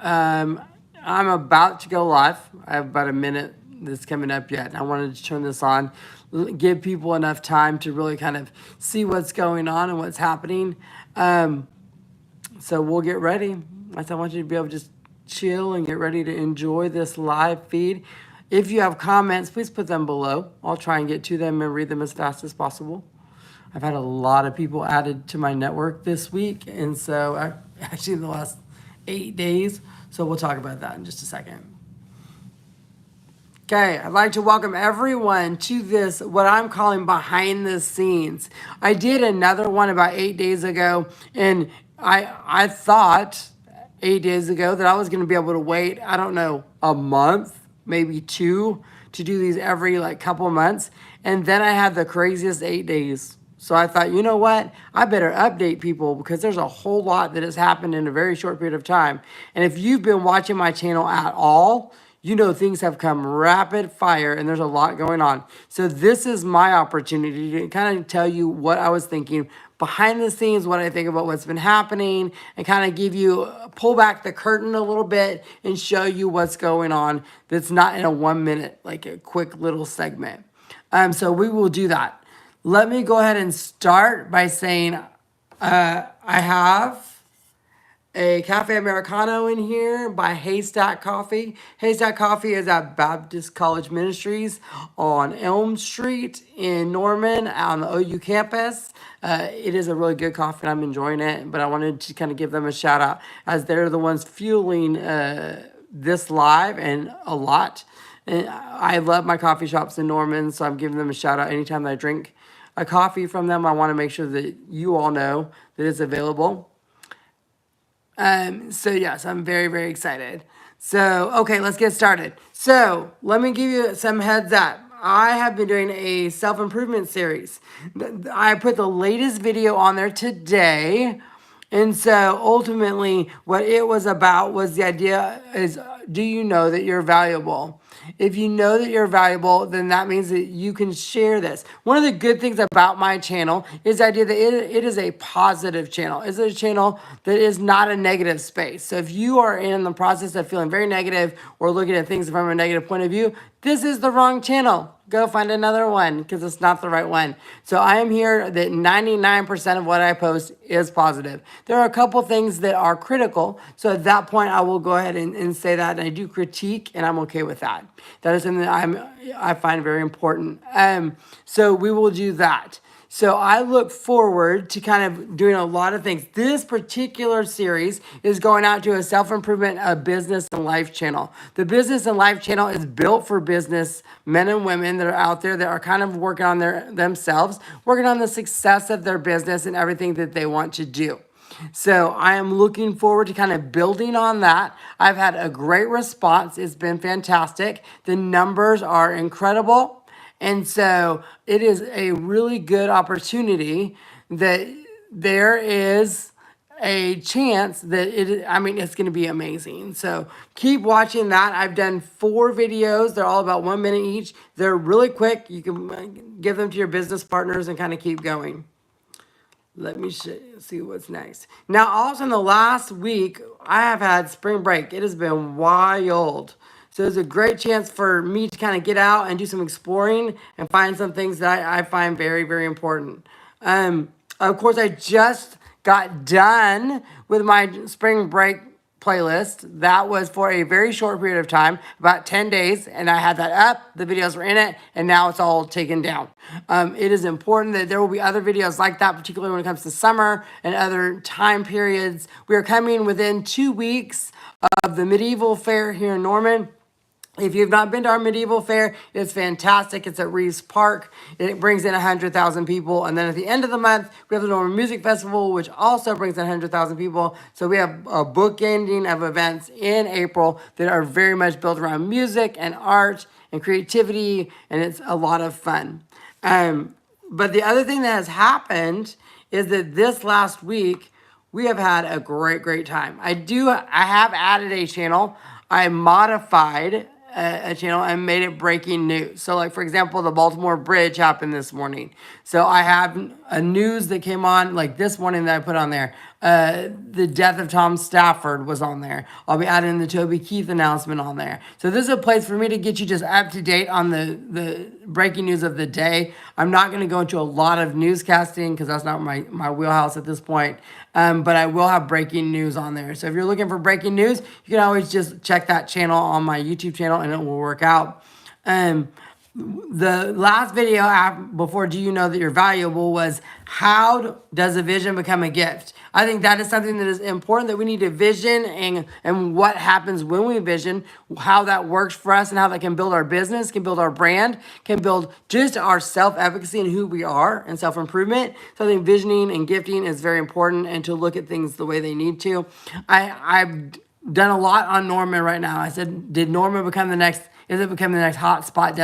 I'm about to go live. I have about a minute that's coming up yet. I wanted to turn this on, give people enough time to really kind of see what's going on and what's happening. So we'll get ready. I want you to be able to just chill and get ready to enjoy this live feed. If you have comments, please put them below. I'll try and get to them and read them as fast as possible. I've had a lot of people added to my network this week, and so actually in the last 8 days. So we'll talk about that in just a second. Okay, I'd like to welcome everyone to this, what I'm calling behind the scenes. I did another one about 8 days ago, and I thought 8 days ago that I was going to be able to wait, I don't know, a month, maybe two, to do these every like couple months. And then I had the craziest 8 days. So I thought, you know what? I better update people because there's a whole lot that has happened in a very short period of time. And if you've been watching my channel at all, you know things have come rapid fire and there's a lot going on. So this is my opportunity to kind of tell you what I was thinking behind the scenes, what I think about what's been happening, and kind of give you, pull back the curtain a little bit and show you what's going on that's not in a 1 minute, like a quick little segment. So we will do that. Let me go ahead and start by saying I have a Cafe Americano in here by Haystack Coffee. Haystack Coffee is at Baptist College Ministries on Elm Street in Norman on the OU campus. It is a really good coffee and I'm enjoying it, but I wanted to kind of give them a shout out as they're the ones fueling this live and a lot. And I love my coffee shops in Norman, so I'm giving them a shout out anytime that I drink a coffee from them. I want to make sure that you all know that it's available. So yes, I'm very, very excited. So, okay, let's get started. So let me give you some heads up. I have been doing a self-improvement series. I put the latest video on there today. And so ultimately what it was about was the idea is, do you know that you're valuable? If you know that you're valuable, then that means that you can share this. One of the good things about my channel is the idea that it is a positive channel. It's a channel that is not a negative space. So if you are in the process of feeling very negative or looking at things from a negative point of view, this is the wrong channel. Go find another one because it's not the right one. So I am here that 99% of what I post is positive. There are a couple things that are critical. So at that point, I will go ahead and say that. And I do critique and I'm okay with that. That is something that I find very important. So we will do that. So I look forward to kind of doing a lot of things. This particular series is going out to a self-improvement, a business and life channel. The business and life channel is built for business men and women that are out there that are kind of working on themselves, working on the success of their business and everything that they want to do. So I am looking forward to kind of building on that. I've had a great response. It's been fantastic. The numbers are incredible. And so it is a really good opportunity that there is a chance that it's going to be amazing. So keep watching that. I've done 4 videos. They're all about 1 minute each. They're really quick. You can give them to your business partners and kind of keep going. Let me see what's next. Now, also in the last week, I have had spring break. It has been wild. So it's a great chance for me to kind of get out and do some exploring and find some things that I find very, very important. Of course, I just got done with my spring break playlist. That was for a very short period of time, about 10 days, and I had that up. The videos were in it, and now it's all taken down. It is important that there will be other videos like that, particularly when it comes to summer and other time periods. We are coming within 2 weeks of the Medieval Fair here in Norman. If you've not been to our medieval fair, it's fantastic. It's at Reeves Park. It brings in 100,000 people. And then at the end of the month, we have the Norman Music Festival, which also brings in 100,000 people. So we have a bookending of events in April that are very much built around music and art and creativity, and it's a lot of fun. But the other thing that has happened is that this last week, we have had a great, great time. I have added a channel. I modified a channel and made it breaking news. So like, for example, the Baltimore Bridge happened this morning. So I have a news that came on like this morning that I put on there. the death of Tom Stafford was on there. I'll be adding the Toby Keith announcement on there. So this is a place for me to get you just up to date on the breaking news of the day. I'm not going to go into a lot of newscasting because that's not my wheelhouse at this point. But I will have breaking news on there. So if you're looking for breaking news, you can always just check that channel on my YouTube channel and it will work out. The last video before Do You Know That You're Valuable was how does a vision become a gift? I think that is something that is important, that we need to vision and what happens when we vision, how that works for us and how that can build our business, can build our brand, can build just our self-efficacy and who we are and self-improvement. So I think visioning and gifting is very important and to look at things the way they need to. I've done a lot on Norman right now. I said, did Norman become the next, is it becoming the next hotspot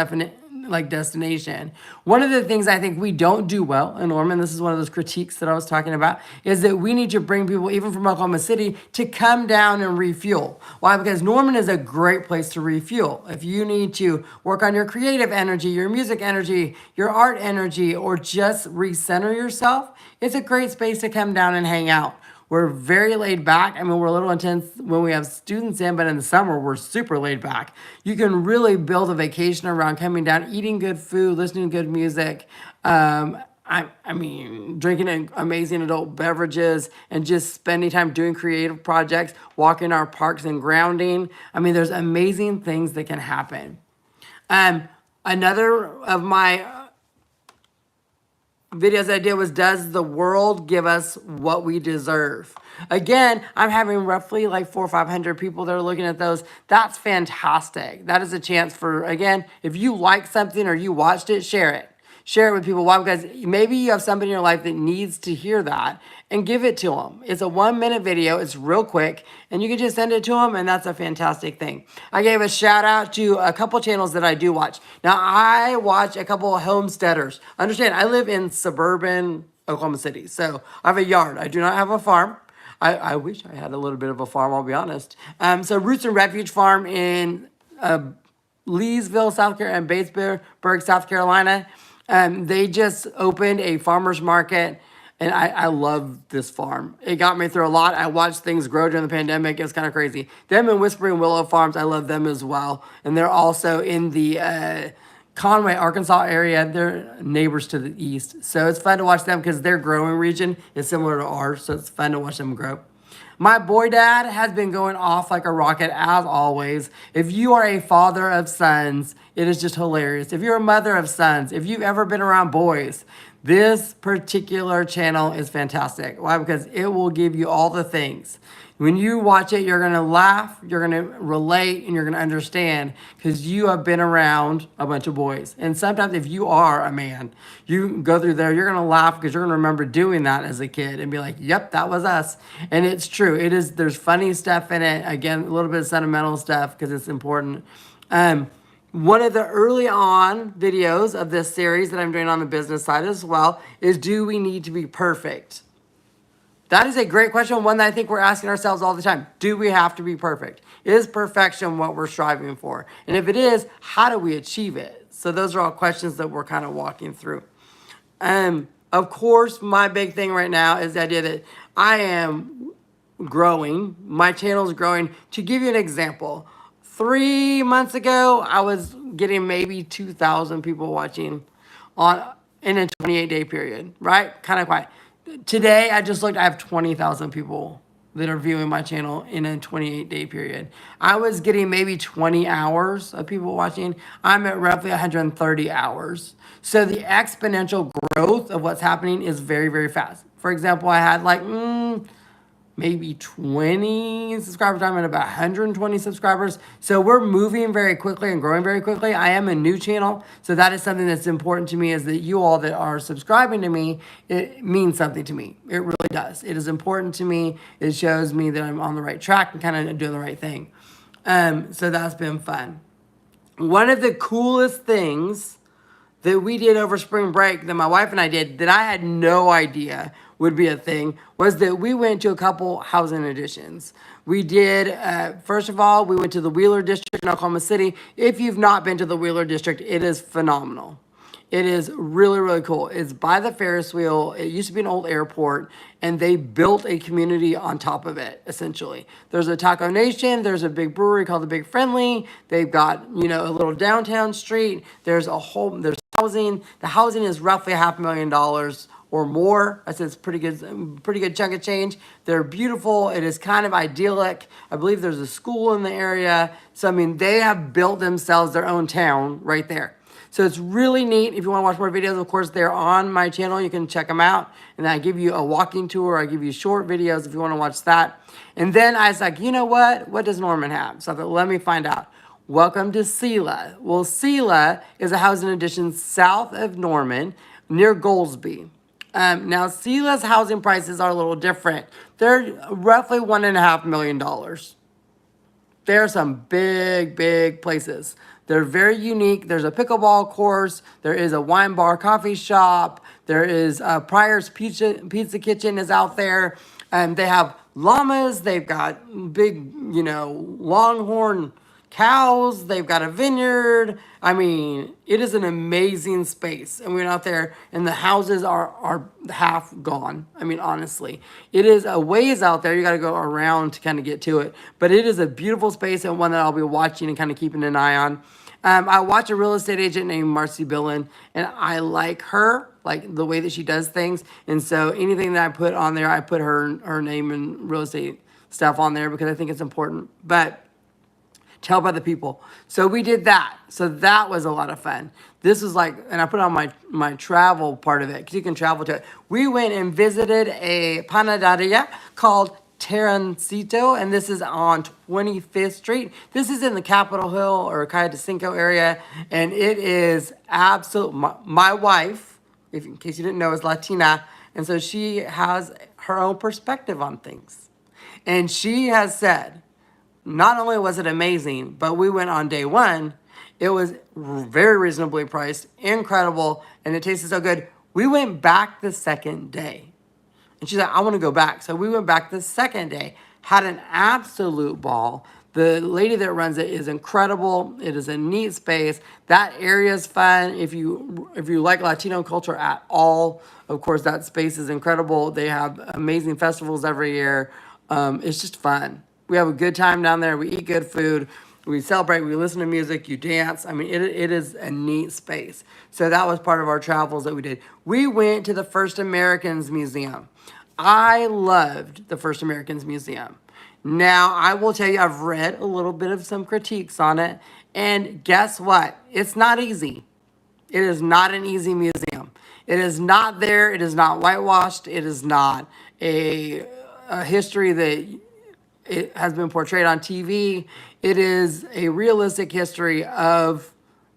destination? One of the things I think we don't do well in Norman, this is one of those critiques that I was talking about, is that we need to bring people, even from Oklahoma City, to come down and refuel. Why? Because Norman is a great place to refuel. If you need to work on your creative energy, your music energy, your art energy, or just recenter yourself, it's a great space to come down and hang out. We're very laid back. I mean, we're a little intense when we have students in, but in the summer, we're super laid back. You can really build a vacation around coming down, eating good food, listening to good music. I mean, drinking amazing adult beverages and just spending time doing creative projects, walking our parks and grounding. I mean, there's amazing things that can happen. Another of my videos I did was, does the world give us what we deserve? Again, I'm having roughly like 400 or 500 people that are looking at those. That's fantastic. That is a chance for, again, if you like something or you watched it, share it. Share it with people. Why? Because maybe you have somebody in your life that needs to hear that, and give it to them. It's a 1-minute video. It's real quick, and you can just send it to them, and that's a fantastic thing. I gave a shout out to a couple channels that I do watch. Now, I watch a couple of homesteaders. Understand, I live in suburban Oklahoma City, so I have a yard. I do not have a farm. I wish I had a little bit of a farm, I'll be honest. So Roots and Refuge Farm in Leesville, South Carolina, and Batesburg, South Carolina. They just opened a farmer's market, and I love this farm. It got me through a lot. I watched things grow during the pandemic. It's kind of crazy. Them and Whispering Willow Farms, I love them as well. And they're also in the Conway, Arkansas area. They're neighbors to the east. So it's fun to watch them because their growing region is similar to ours. So it's fun to watch them grow. My boy dad has been going off like a rocket as always. If you are a father of sons, it is just hilarious. If you're a mother of sons, if you've ever been around boys, this particular channel is fantastic. Why? Because it will give you all the things. When you watch it, you're going to laugh, you're going to relate, and you're going to understand because you have been around a bunch of boys. And sometimes if you are a man, you go through there, you're going to laugh because you're going to remember doing that as a kid and be like, yep, that was us. And it's true. It is. There's funny stuff in it. Again, a little bit of sentimental stuff because it's important. One of the early on videos of this series that I'm doing on the business side as well is, do we need to be perfect? That is a great question, one that I think we're asking ourselves all the time. Do we have to be perfect? Is perfection what we're striving for? And if it is, how do we achieve it? So those are all questions that we're kind of walking through. Of course, my big thing right now is the idea that I am growing. My channel is growing. To give you an example, 3 months ago, I was getting maybe 2,000 people watching in a 28-day period, right? Kind of quiet. Today, I just looked, I have 20,000 people that are viewing my channel in a 28-day period. I was getting maybe 20 hours of people watching. I'm at roughly 130 hours. So the exponential growth of what's happening is very, very fast. For example, I had like maybe 20 subscribers. I'm at about 120 subscribers. So we're moving very quickly and growing very quickly. I am a new channel. So that is something that's important to me, is that you all that are subscribing to me, it means something to me. It really does. It is important to me. It shows me that I'm on the right track and kind of doing the right thing. So that's been fun. One of the coolest things that we did over spring break that my wife and I did that I had no idea would be a thing was that we went to a couple housing additions. We did, first of all, we went to the Wheeler District in Oklahoma City. If you've not been to the Wheeler District, it is phenomenal. It is really, really cool. It's by the Ferris wheel. It used to be an old airport, and they built a community on top of it, essentially. There's a Taco Nation. There's a big brewery called the Big Friendly. They've got, a little downtown street. There's housing. The housing is roughly $500,000 or more. I said it's pretty good chunk of change. They're beautiful. It is kind of idyllic. I believe there's a school in the area. So, I mean, they have built themselves their own town right there. So it's really neat. If you want to watch more videos, of course, they're on my channel. You can check them out. And I give you a walking tour. I give you short videos if you want to watch that. And then I was like, you know what? What does Norman have? So I thought, let me find out. Welcome to Sela. Well, Sela is a housing addition south of Norman near Goldsby. Now, Sela's housing prices are a little different. They're roughly $1.5 million. There are some big, big places. They're very unique. There's a pickleball course. There is a wine bar coffee shop. There is Pryor's Pizza Kitchen is out there. They have llamas. They've got big, longhorn cows. They've got a vineyard. I mean, it is an amazing space. And we went out there, and the houses are half gone. I mean, honestly, it is a ways out there. You got to go around to kind of get to it. But it is a beautiful space and one that I'll be watching and kind of keeping an eye on. I watch a real estate agent named Marcy Billen, and I like her, like the way that she does things. And so anything that I put on there, I put her name and real estate stuff on there because I think it's important. But tell by the people. So we did that. So that was a lot of fun. This was like, and I put on my travel part of it because you can travel to it. We went and visited a panaderia called Tarancito, and this is on 25th Street. This is in the Capitol Hill or Calle de Cinco area, and it is absolute. My wife, in case you didn't know, is Latina, and so she has her own perspective on things. And she has said, not only was it amazing, but we went on day one. It was very reasonably priced, incredible, and it tasted so good. We went back the second day. And she's like, I want to go back. So we went back the second day, had an absolute ball. The lady that runs it is incredible. It is a neat space. That area is fun. If you like Latino culture at all, of course, that space is incredible. They have amazing festivals every year. It's just fun. We have a good time down there. We eat good food. We celebrate. We listen to music. You dance. I mean, it is a neat space. So that was part of our travels that we did. We went to the First Americans Museum. I loved the First Americans Museum. Now, I will tell you, I've read a little bit of some critiques on it. And guess what? It's not easy. It is not an easy museum. It is not there. It is not whitewashed. It is not a history that it has been portrayed on TV. It is a realistic history of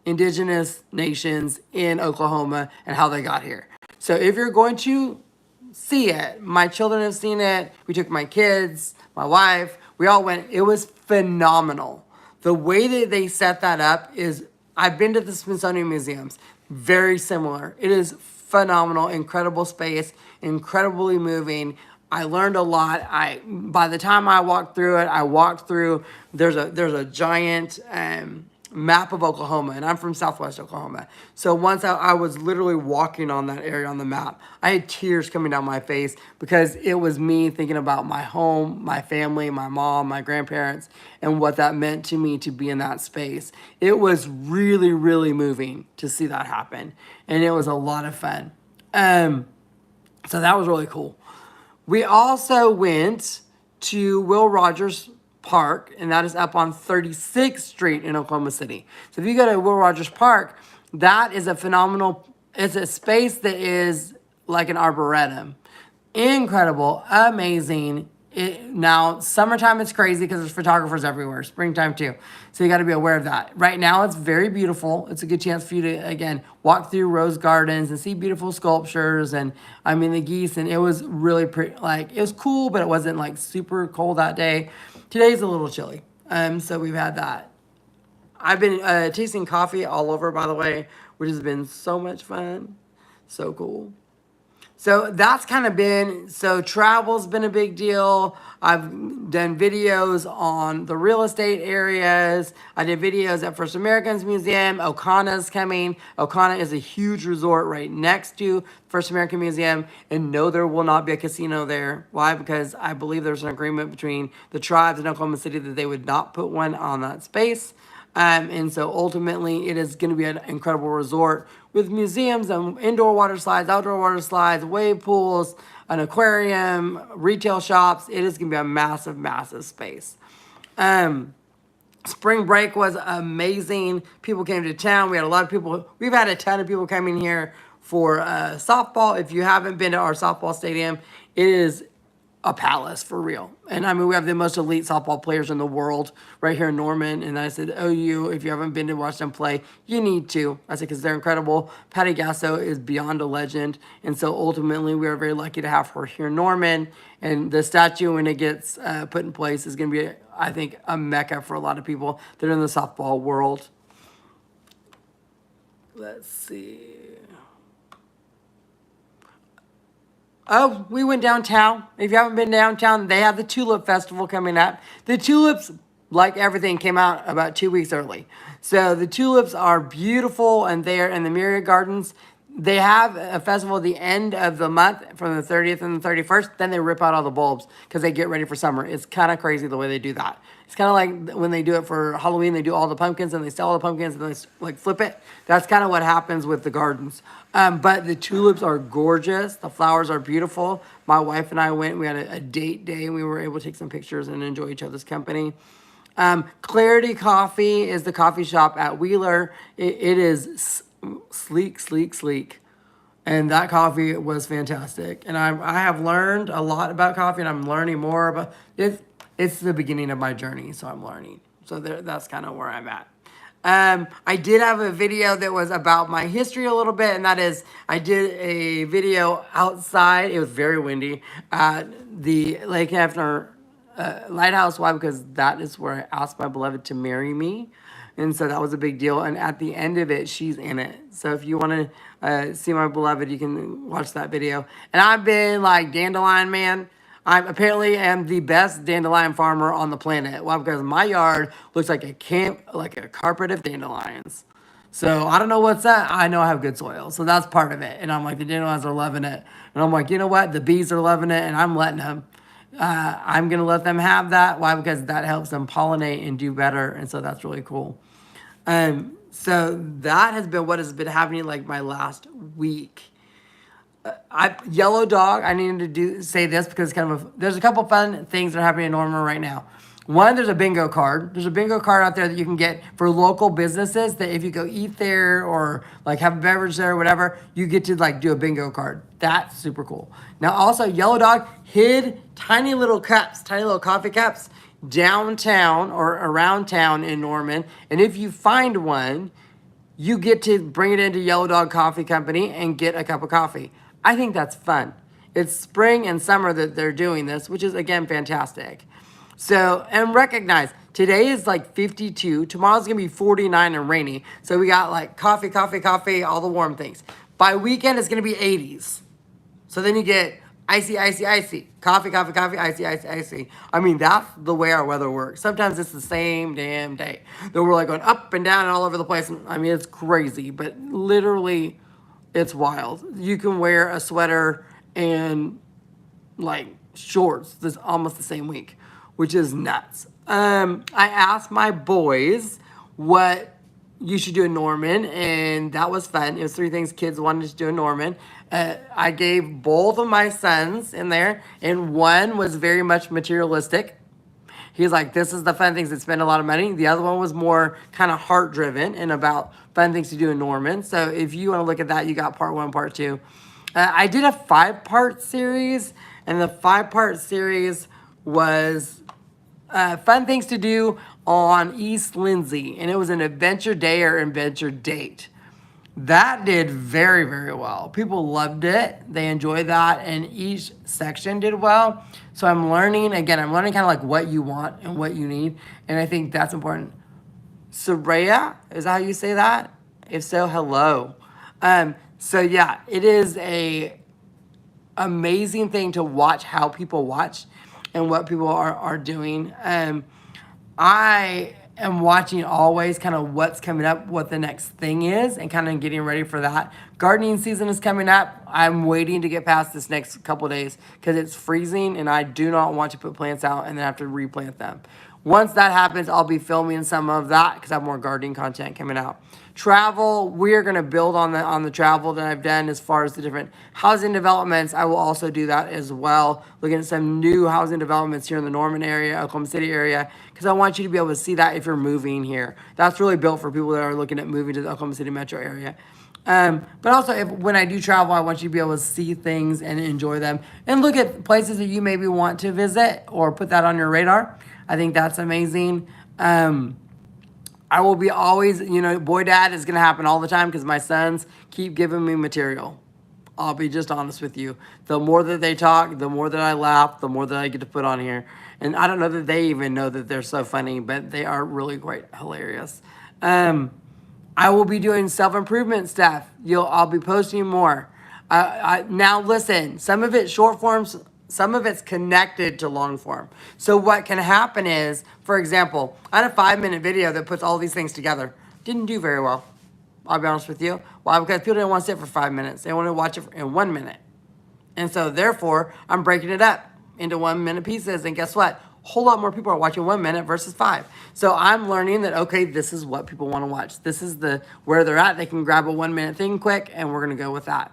indigenous nations in Oklahoma and how they got here. So if you're going to see it, my children have seen it. We took my kids, my wife, we all went. It was phenomenal. The way that they set that up is, I've been to the Smithsonian museums, very similar. It is phenomenal, incredible space, incredibly moving. I learned a lot. By the time I walked through it, there's a giant map of Oklahoma, and I'm from Southwest Oklahoma. So once I was literally walking on that area on the map, I had tears coming down my face because it was me thinking about my home, my family, my mom, my grandparents, and what that meant to me to be in that space. It was really, really moving to see that happen, and it was a lot of fun. So that was really cool. We also went to Will Rogers Park, and that is up on 36th Street in Oklahoma City. So if you go to Will Rogers Park, that is it's a space that is like an arboretum. Incredible, amazing. Now, summertime it's crazy because there's photographers everywhere. Springtime too. So you got to be aware of that. Right now it's very beautiful. It's a good chance for you to, again, walk through rose gardens and see beautiful sculptures and, I mean, the geese. And it was really pretty, it was cool, but it wasn't like super cold that day. Today's a little chilly. So we've had that. I've been tasting coffee all over, by the way, which has been so much fun. So cool. So that's kind of been, so travel's been a big deal. I've done videos on the real estate areas. I did videos at First Americans Museum. Okana's coming. Okana is a huge resort right next to First American Museum. And no, there will not be a casino there. Why? Because I believe there's an agreement between the tribes in Oklahoma City that they would not put one on that space. And so ultimately, it is going to be an incredible resort with museums and indoor water slides, outdoor water slides, wave pools, an aquarium, retail shops. It is going to be a massive, massive space. Spring break was amazing. People came to town. We had a lot of people. We've had a ton of people coming here for softball. If you haven't been to our softball stadium, it is a palace for real. And I mean, we have the most elite softball players in the world right here in Norman. And I said, OU, if you haven't been to watch them play, you need to. I said, because they're incredible. Patty Gasso is beyond a legend. And so ultimately, we are very lucky to have her here in Norman. And the statue, when it gets put in place, is going to be, I think, a mecca for a lot of people that are in the softball world. Let's see. Oh, we went downtown. If you haven't been downtown, they have the Tulip Festival coming up. The tulips, like everything, came out about 2 weeks early. So the tulips are beautiful, and they're in the Myriad Gardens. They have a festival at the end of the month from the 30th and the 31st. Then they rip out all the bulbs because they get ready for summer. It's kind of crazy the way they do that. It's kind of like when they do it for Halloween, they do all the pumpkins and they sell all the pumpkins and they like flip it. That's kind of what happens with the gardens. But the tulips are gorgeous. The flowers are beautiful. My wife and I went. We had a date day and we were able to take some pictures and enjoy each other's company. Clarity Coffee is the coffee shop at Wheeler. It is sleek, sleek, sleek. And that coffee was fantastic. And I have learned a lot about coffee, and I'm learning more about it. It's the beginning of my journey, so I'm learning. So that's kind of where I'm at. I did have a video that was about my history a little bit, and that is I did a video outside. It was very windy at the Lake Hefner Lighthouse. Why? Because that is where I asked my beloved to marry me. And so that was a big deal. And at the end of it, she's in it. So if you want to see my beloved, you can watch that video. And I've been like dandelion man. I apparently am the best dandelion farmer on the planet. Well, because my yard looks like a carpet of dandelions. So I don't know what's that. I know I have good soil. So that's part of it. And I'm like, the dandelions are loving it. And I'm like, you know what? The bees are loving it and I'm letting them. I'm going to let them have that. Why? Because that helps them pollinate and do better. And so that's really cool. So that has been what has been happening like my last week. Yellow Dog, I needed to say this because there's a couple fun things that are happening in Norman right now. One, there's a bingo card. There's a bingo card out there that you can get for local businesses that if you go eat there or like have a beverage there or whatever, you get to like do a bingo card. That's super cool. Now also Yellow Dog hid tiny little cups, tiny little coffee cups downtown or around town in Norman. And if you find one, you get to bring it into Yellow Dog Coffee Company and get a cup of coffee. I think that's fun. It's spring and summer that they're doing this, which is again fantastic. So, and recognize today is like 52. Tomorrow's gonna be 49 and rainy. So we got like coffee, coffee, coffee, all the warm things. By weekend, it's gonna be 80s. So then you get icy, icy, icy. Coffee, coffee, coffee, icy, icy, icy. I mean, that's the way our weather works. Sometimes it's the same damn day. Then we're like going up and down and all over the place. I mean, it's crazy, but literally, it's wild. You can wear a sweater and like shorts this almost the same week, which is nuts. I asked my boys what you should do in Norman, and that was fun. It was 3 things kids wanted to do in Norman. I gave both of my sons in there, and one was very much materialistic. He's like, this is the fun things that spend a lot of money. The other one was more kind of heart driven and about fun things to do in Norman. So if you want to look at that, you got part 1, part 2. I did a 5-part series, and the 5-part series was fun things to do on East Lindsay, and it was an adventure day or adventure date. That did very, very well. People loved it. They enjoyed that, and each section did well. So I'm learning kind of like what you want and what you need, and I think that's important. Soraya, is that how you say that? If so, hello. So yeah, it is a amazing thing to watch how people watch and what people are doing. I am watching always kind of what's coming up, what the next thing is, and kind of getting ready for that. Gardening season is coming up. I'm waiting to get past this next couple of days because it's freezing and I do not want to put plants out and then have to replant them. Once that happens, I'll be filming some of that because I have more gardening content coming out. Travel, we're going to build on the travel that I've done as far as the different housing developments. I will also do that as well, looking at some new housing developments here in the Norman area, Oklahoma City area, because I want you to be able to see that if you're moving here. That's really built for people that are looking at moving to the Oklahoma City metro area. But also, when I do travel, I want you to be able to see things and enjoy them and look at places that you maybe want to visit or put that on your radar. I think that's amazing. I will be always, boy dad is going to happen all the time because my sons keep giving me material. I'll be just honest with you. The more that they talk, the more that I laugh, the more that I get to put on here. And I don't know that they even know that they're so funny, but they are really quite hilarious. I will be doing self-improvement stuff. I'll be posting more. Now listen, some of it's short forms, some of it's connected to long form. So what can happen is, for example, I had a 5-minute video that puts all these things together. Didn't do very well. I'll be honest with you. Why? Because people didn't want to sit for 5 minutes. They want to watch it in 1 minute. And so therefore, I'm breaking it up into 1 minute pieces. And guess what? A whole lot more people are watching 1 minute versus 5. So I'm learning that, okay, this is what people want to watch. This is where they're at. They can grab a 1 minute thing quick, and we're going to go with that.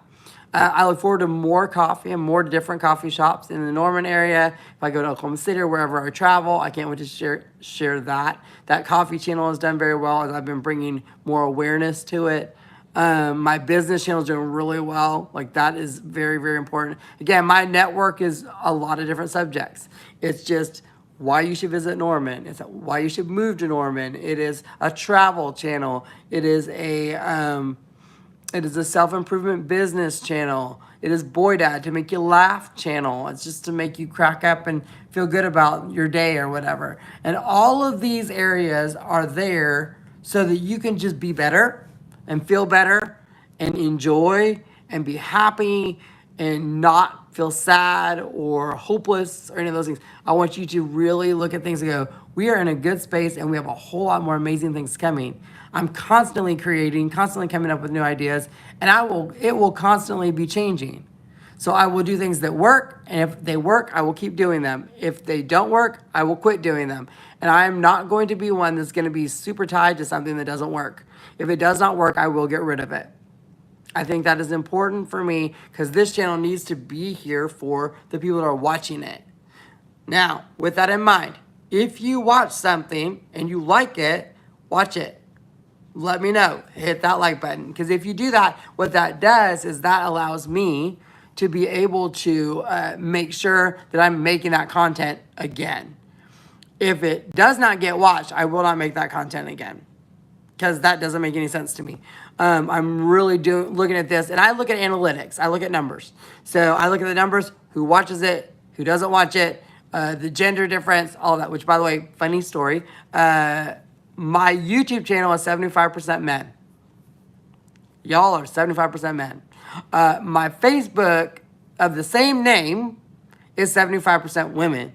I look forward to more coffee and more different coffee shops in the Norman area. If I go to Oklahoma City or wherever I travel, I can't wait to share that. That coffee channel has done very well as I've been bringing more awareness to it. My business channel is doing really well. Like, that is very, very important. Again, my network is a lot of different subjects. It's just why you should visit Norman. It's why you should move to Norman. It is a travel channel. It is a self-improvement business channel. It is Boy Dad to make you laugh channel. It's just to make you crack up and feel good about your day or whatever. And all of these areas are there so that you can just be better and feel better and enjoy and be happy and not feel sad or hopeless or any of those things. I want you to really look at things and go, we are in a good space and we have a whole lot more amazing things coming. I'm constantly creating, constantly coming up with new ideas, and it will constantly be changing. So I will do things that work, and if they work, I will keep doing them. If they don't work, I will quit doing them. And I am not going to be one that's going to be super tied to something that doesn't work. If it does not work, I will get rid of it. I think that is important for me because this channel needs to be here for the people that are watching it. Now, with that in mind, if you watch something and you like it, watch it. Let me know. Hit that like button. Because if you do that, what that does is that allows me to be able to make sure that I'm making that content again. If it does not get watched, I will not make that content again. Because that doesn't make any sense to me. I'm really looking at this, and I look at analytics. I look at numbers. So I look at the numbers, who watches it, who doesn't watch it, the gender difference, all that. Which, by the way, funny story. My YouTube channel is 75% men. Y'all are 75% men. My Facebook of the same name is 75% women.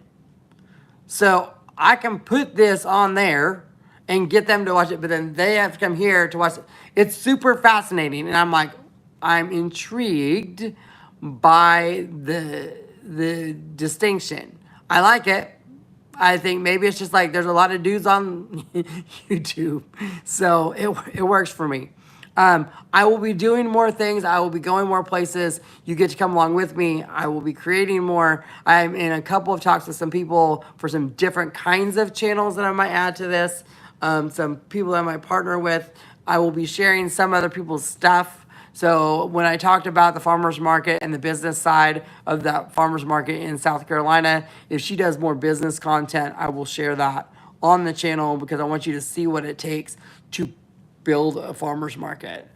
So I can put this on there and get them to watch it, but then they have to come here to watch it. It's super fascinating, and I'm intrigued by the distinction. I like it. I think maybe it's just like there's a lot of dudes on YouTube, so it works for me. I will be doing more things. I will be going more places. You get to come along with me. I will be creating more. I'm in a couple of talks with some people for some different kinds of channels that I might add to this. Some people I might partner with. I will be sharing some other people's stuff. So when I talked about the farmer's market and the business side of that farmer's market in South Carolina, if she does more business content, I will share that on the channel because I want you to see what it takes to build a farmer's market.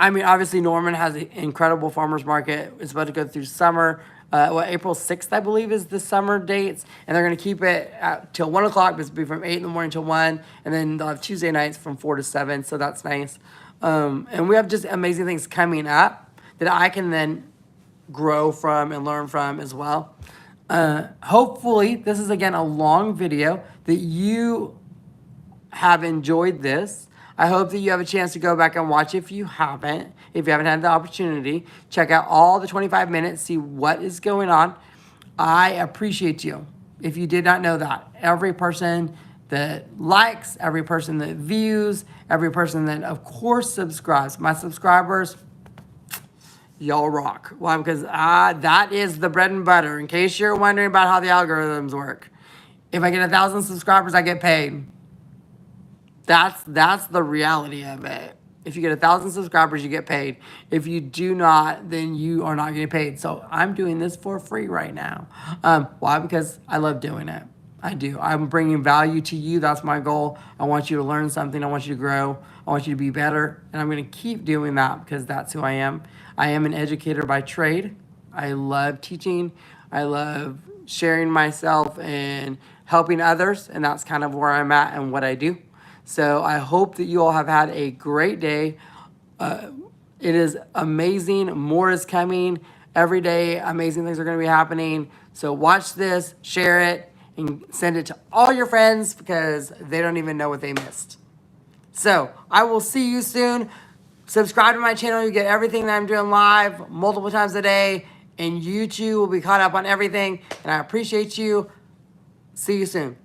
Obviously Norman has an incredible farmer's market. It's about to go through summer. April 6th, I believe, is the summer dates. And they're going to keep it till 1 o'clock. It's be from 8 in the morning till 1. And then they'll have Tuesday nights from 4 to 7. So that's nice. And we have just amazing things coming up that I can then grow from and learn from as well. Hopefully, this is again a long video that you have enjoyed this. I hope that you have a chance to go back and watch if you haven't. If you haven't had the opportunity, check out all the 25 minutes, see what is going on. I appreciate you. If you did not know that, every person that likes, every person that views, every person that, of course, subscribes. My subscribers, y'all rock. Why? Because that is the bread and butter. In case you're wondering about how the algorithms work, if I get 1,000 subscribers, I get paid. That's the reality of it. If you get 1,000 subscribers, you get paid. If you do not, then you are not getting paid. So I'm doing this for free right now. Why? Because I love doing it. I do. I'm bringing value to you. That's my goal. I want you to learn something. I want you to grow. I want you to be better. And I'm going to keep doing that because that's who I am. I am an educator by trade. I love teaching. I love sharing myself and helping others. And that's kind of where I'm at and what I do. So I hope that you all have had a great day. It is amazing. More is coming. Every day, amazing things are going to be happening. So watch this, share it, and send it to all your friends because they don't even know what they missed. So I will see you soon. Subscribe to my channel. You get everything that I'm doing live multiple times a day. And you too will be caught up on everything. And I appreciate you. See you soon.